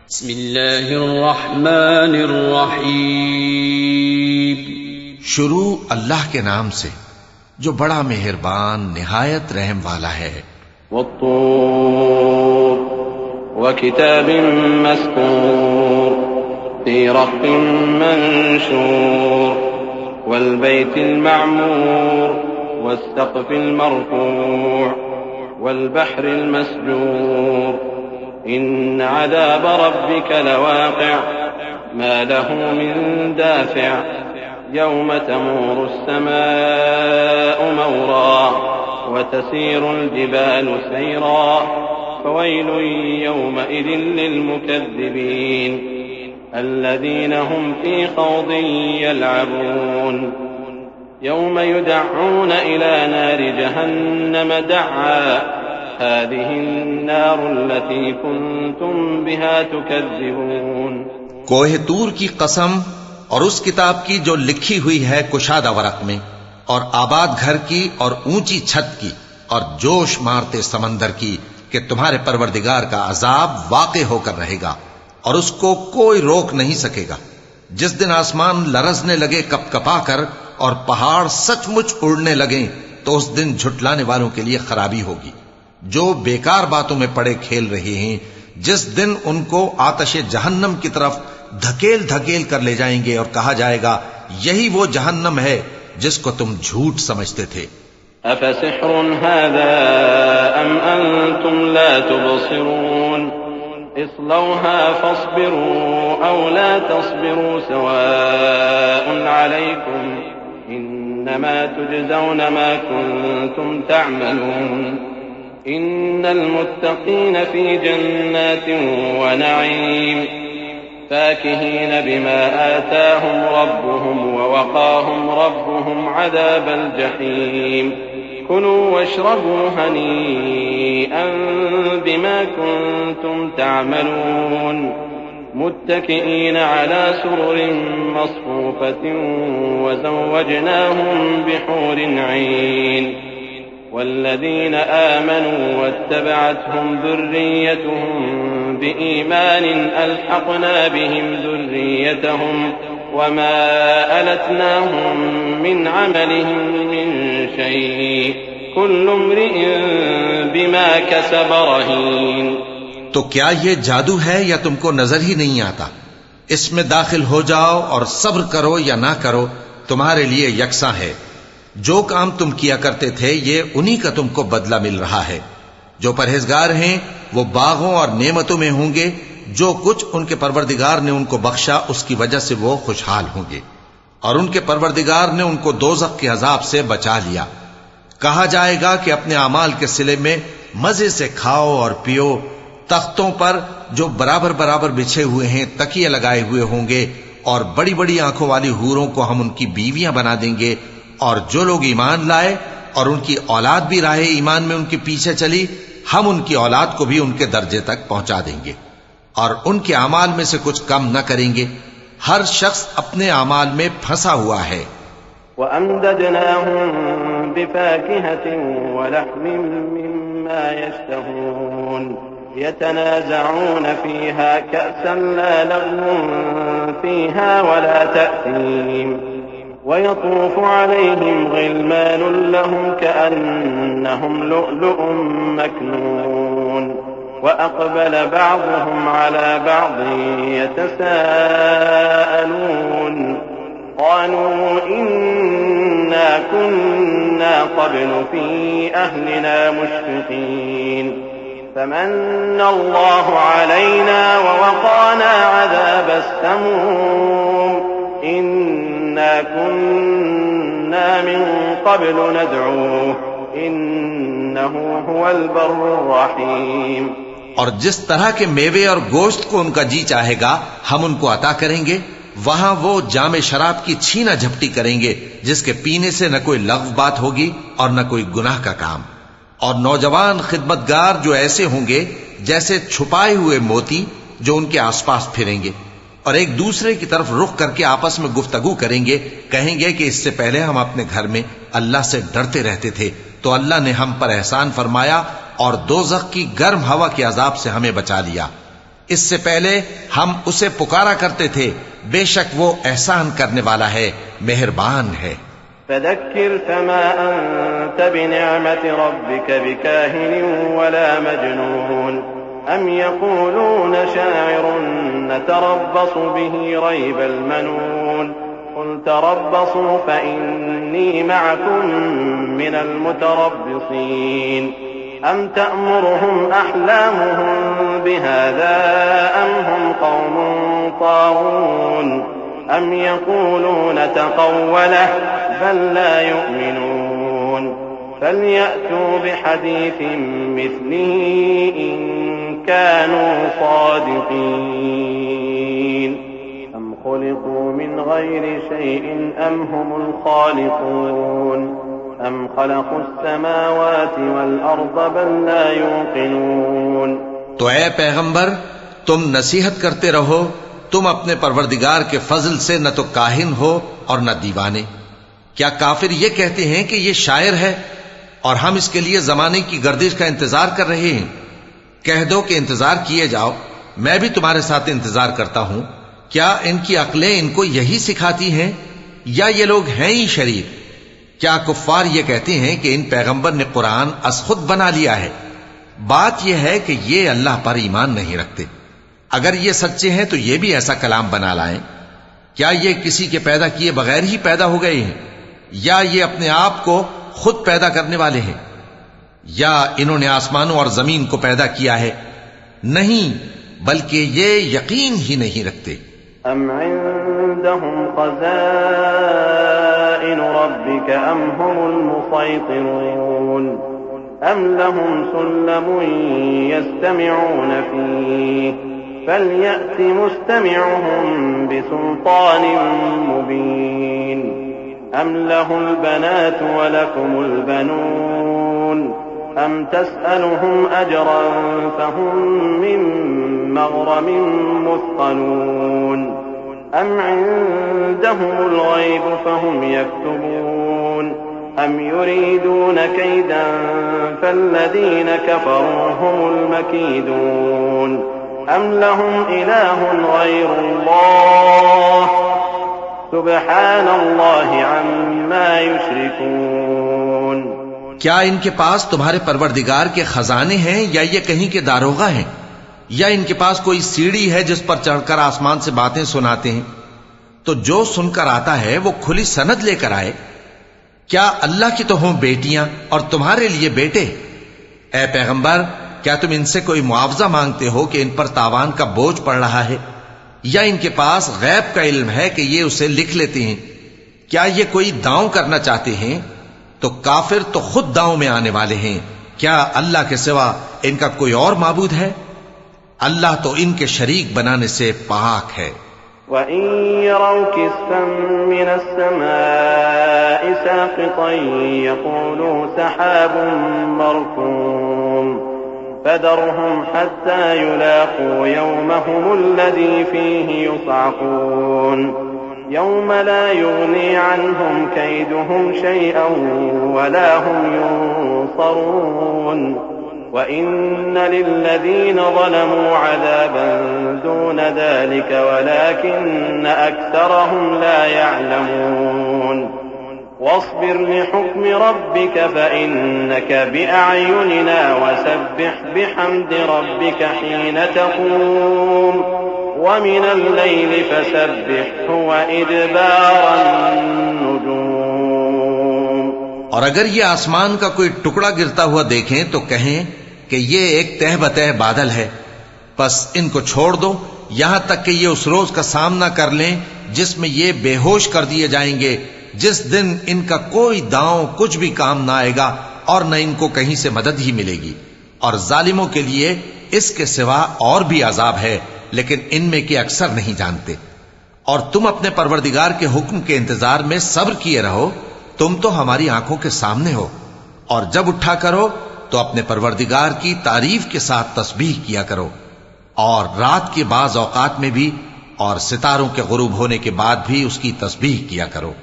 बिस्मिल्लाहिर्रहमानिर्रहीम। शुरू अल्लाह के नाम से जो बड़ा मेहरबान निहायत रहम वाला है। वत्तूर वकिताबिन मस्कूर फी रक़्क़िन मंशूर वल्बैतिल मअमूर वस्सक़्फ़िल मरफ़ूअ वल्बहरिल मस्जूर इन्न अज़ाब रब्बिक लवाक़िअ मा लहू मिन दाफ़िअ यौम तमूरु अस्समाअु मौरा वतसीरुल जिबालु सैरा फवैलुन यौमइज़िन लिलमुकज़्ज़िबीन अल्लज़ीना हुम फ़ी ख़ौज़िन यलअबून यौम युदअऊन इला नारि जहन्नम दअआ हाज़िहिन्नारुल्लती कुन्तुम बिहा तुकज़्ज़िबून। कोहे तूर की कसम और उस किताब की जो लिखी हुई है कुशादा वरक में, और आबाद घर की और ऊंची छत की, और जोश मारते समंदर की कि तुम्हारे परवरदिगार का अजाब वाक़े होकर रहेगा और उसको कोई रोक नहीं सकेगा। जिस दिन आसमान लरजने लगे कपकपा कर और पहाड़ सचमुच उड़ने लगे, तो उस दिन झुटलाने वालों के लिए खराबी होगी जो बेकार बातों में पड़े खेल रहे हैं। जिस दिन उनको आतशे जहन्नम की तरफ धकेल धकेल कर ले जाएंगे और कहा जाएगा, यही वो जहन्नम है जिसको तुम झूठ समझते थे। अफसिह्रुन हाज़ा अम अंतुम ला तुबसिरून इस्लौहा फस्बिरू औ ला तस्बिरू सवाउन अलैकुम इन्नमा तुजज़ौन मा कुन्तुम तअमलून इन्नल मुत्तक़ीन फ़ी जन्नातिन व नईम फ़ाकिहीन बिमा आताहुम रब्बुहुम व वक़ाहुम रब्बुहुम अज़ाबल जहीम कुलू वश्रबू हनीअन बिमा कुन्तुम तअमलून मुत्तकिईन अला सुरुरिन मस्फूफ़तिन व ज़व्वजनाहुम बिहूरिन ऐन वल्लज़ीन आमनू वत्तबअतहुम ज़ुर्रिय्यतुहुम बिईमान अल्हक़ना बिहिम ज़ुर्रिय्यतहुम वमा अलतनाहुम मिन अमलिहिम मिन शैअ कुल्लु इम्रिइन बिमा कसब रहीन। तो क्या ये जादू है या तुमको नजर ही नहीं आता? इसमें दाखिल हो जाओ और सब्र करो या ना करो, तुम्हारे लिए यकसा है। जो काम तुम किया करते थे ये उन्हीं का तुमको बदला मिल रहा है। जो परहेजगार हैं वो बागों और नेमतों में होंगे। जो कुछ उनके परवरदिगार ने उनको बख्शा उसकी वजह से वो खुशहाल होंगे, और उनके परवरदिगार ने उनको दोज़ख के अजाब से बचा लिया। कहा जाएगा कि अपने अमाल के सिले में मजे से खाओ और पियो। तख्तों पर जो बराबर बराबर बिछे हुए हैं तकिए लगाए हुए होंगे, और बड़ी बड़ी आंखों वाली हूरों को हम उनकी बीवियां बना देंगे। और जो लोग ईमान लाए और उनकी औलाद भी राहे ईमान में उनके पीछे चली, हम उनकी औलाद को भी उनके दर्जे तक पहुंचा देंगे और उनके अमाल में से कुछ कम न करेंगे। हर शख्स अपने अमाल में फंसा हुआ है। वअमददनाहुम बिफाकिहतिन वलहमिन मिम्मा यश्तहून यतनाज़ऊन फीहा कअसन ला लग़्वुन फीहा वला तअसीम वयतूफ़ु अलैहिम ग़िल्मानुन लहुम कअन्नहुम लुअलुअुम मकनून वअक़बल बअज़ुहुम अला बअज़िन यतसाअलून क़ालू इन्ना कुन्ना क़ब्लु फ़ी अहलिना मुश्फ़िक़ीन फ़मन्न अल्लाहु अलैना ववक़ाना अज़ाबस समूम इन्ना कुन्ना मिन क़ब्लु नदऊह इन्नहु हुवल बर्रुर रहीम। और जिस तरह के मेवे और गोश्त को उनका जी चाहेगा हम उनको अता करेंगे। वहां वो जामे शराब की छीना झपटी करेंगे जिसके पीने से न कोई लग़्व बात होगी और न कोई गुनाह का काम। और नौजवान खिदमतगार जो ऐसे होंगे जैसे छुपाए हुए मोती जो उनके आसपास फिरेंगे और एक दूसरे की तरफ रुख करके आपस में गुफ्तगू करेंगे। कहेंगे कि इससे पहले हम अपने घर में अल्लाह से डरते रहते थे, तो अल्लाह ने हम पर एहसान फरमाया और दोज़ख की गर्म हवा के अजाब से हमें बचा लिया। इससे पहले हम उसे पुकारा करते थे, बेशक वो एहसान करने वाला है, मेहरबान है। फदक्किर फमा अंत बिनिअमति रब्बिक बिकाहिन वला मजनून अम यक़ूलून शाइरुन नतरब्बसु बिही रैबल मनून कुल तरब्बसू फइन्नी मअकुम मिनल मुतरब्बिसीन अम तअमुरुहुम अहलामुहुम बिहाज़ा अम हुम क़ौमुन ताग़ून अम यक़ूलून तक़व्वलह बल ला युमिनून फलयअतू बिहदीसिन मिस्लिही इन कानू सादिक़ीन अम खुलिक़ू मिन गैरि शैइन अम हुमुल खालिक़ून अम खलक़ुस समावाति वल अर्द बल ला यूक़िनून। तो ऐ पैगंबर, तुम नसीहत करते रहो, तुम अपने परवरदिगार के फजल से न तो काहिन हो और न दीवाने। क्या काफिर ये कहते हैं कि ये शायर है और हम इसके लिए जमाने की गर्दिश का इंतजार कर रहे हैं? कह दो कि इंतजार किए जाओ, मैं भी तुम्हारे साथ इंतजार करता हूं। क्या इनकी अक्लें इनको यही सिखाती हैं या ये लोग हैं ही शरीफ? क्या कुफ्फार ये कहते हैं कि इन पैगंबर ने कुरान अस खुद बना लिया है? बात यह है कि ये अल्लाह पर ईमान नहीं रखते। अगर ये सच्चे हैं तो ये भी ऐसा कलाम बना लाएं। क्या ये किसी के पैदा किए बगैर ही पैदा हो गए हैं, या ये अपने आप को खुद पैदा करने वाले हैं, या इन्होंने आसमानों और जमीन को पैदा किया है? नहीं, बल्कि ये यकीन ही नहीं रखते। अम इंदहुम ख़ज़ाइनु रब्बिक अम हुमुल मुसैतिरून अम लहुम सुल्लमुन यस्तमिऊन फीह फलयअति मुस्तमिउहुम बिसुल्तानिन मुबीन अम लहुल बनातु व लकुमुल बनून अम तस्अलुहुम अजरन फहुम मिन मग़रमिन मुस्क़लून अम इंदहुमुल गैब फहुम यक्तुबून अम युरीदून कैदन फल्लज़ीन कफ़रू हुमुल मकीदून अम लहुम इलाहुन गैरुल्लाह सुब्हानल्लाहि अम्मा युश्रिकून। क्या इनके पास तुम्हारे परवरदिगार के खजाने हैं, या ये कहीं के दारोगा हैं, या इनके पास कोई सीढ़ी है जिस पर चढ़कर आसमान से बातें सुनाते हैं? तो जो सुनकर आता है वो खुली सनद लेकर आए। क्या अल्लाह की तो हों बेटियां और तुम्हारे लिए बेटे? ऐ पैगंबर, क्या तुम इनसे कोई मुआवजा मांगते हो कि इन पर तावान का बोझ पड़ रहा है, या इनके पास गैब का इल्म है कि ये उसे लिख लेते हैं? क्या ये कोई दांव करना चाहते हैं? तो काफिर तो खुद दांव में आने वाले हैं। क्या अल्लाह के सिवा इनका कोई और माबूद है? अल्लाह तो इनके शरीक बनाने से पाक है। वइन यरौ किस्फन मिनस समाइ साक़ितन यक़ूलू सहाबुन मरकूम फदरहुम हत्ता युलाक़ू यौमहुमुल्लज़ी फ़ीहि युस्अक़ून यौम ला युग़नी अन्हुम कैदुहुम शैअन वला हुम युन्सरून व इन्न लिल्लज़ीन ज़लमू अज़ाबन दून ज़ालिक वलाकिन्न अक्सरहुम ला यअलमून वस्बिर लिहुक्मि रब्बिक फ़इन्नक बिअअयुनिना वसब्बिह बिहम्दि रब्बिक हीन तक़ूम वमिनल लैलि फ़सब्बिहु व इदबारन नुजूम। और अगर ये आसमान का कोई टुकड़ा गिरता हुआ देखें तो कहें कि ये एक तह बतह बादल है, बस इनको छोड़ दो यहां तक कि ये उस रोज का सामना कर लें जिसमें ये बेहोश कर दिए जाएंगे, जिस दिन इनका कोई दांव कुछ भी काम ना आएगा और न इनको कहीं से मदद ही मिलेगी। और जालिमों के लिए इसके सिवा और भी अजाब है, लेकिन इनमें के अक्सर नहीं जानते। और तुम अपने परवरदिगार के हुक्म के इंतजार में सब्र किए रहो, तुम तो हमारी आंखों के सामने हो। और जब उठा करो तो अपने परवरदिगार की तारीफ के साथ तस्बीह किया करो, और रात के बाज औकात में भी और सितारों के गुरूब होने के बाद भी उसकी तस्बीह किया करो।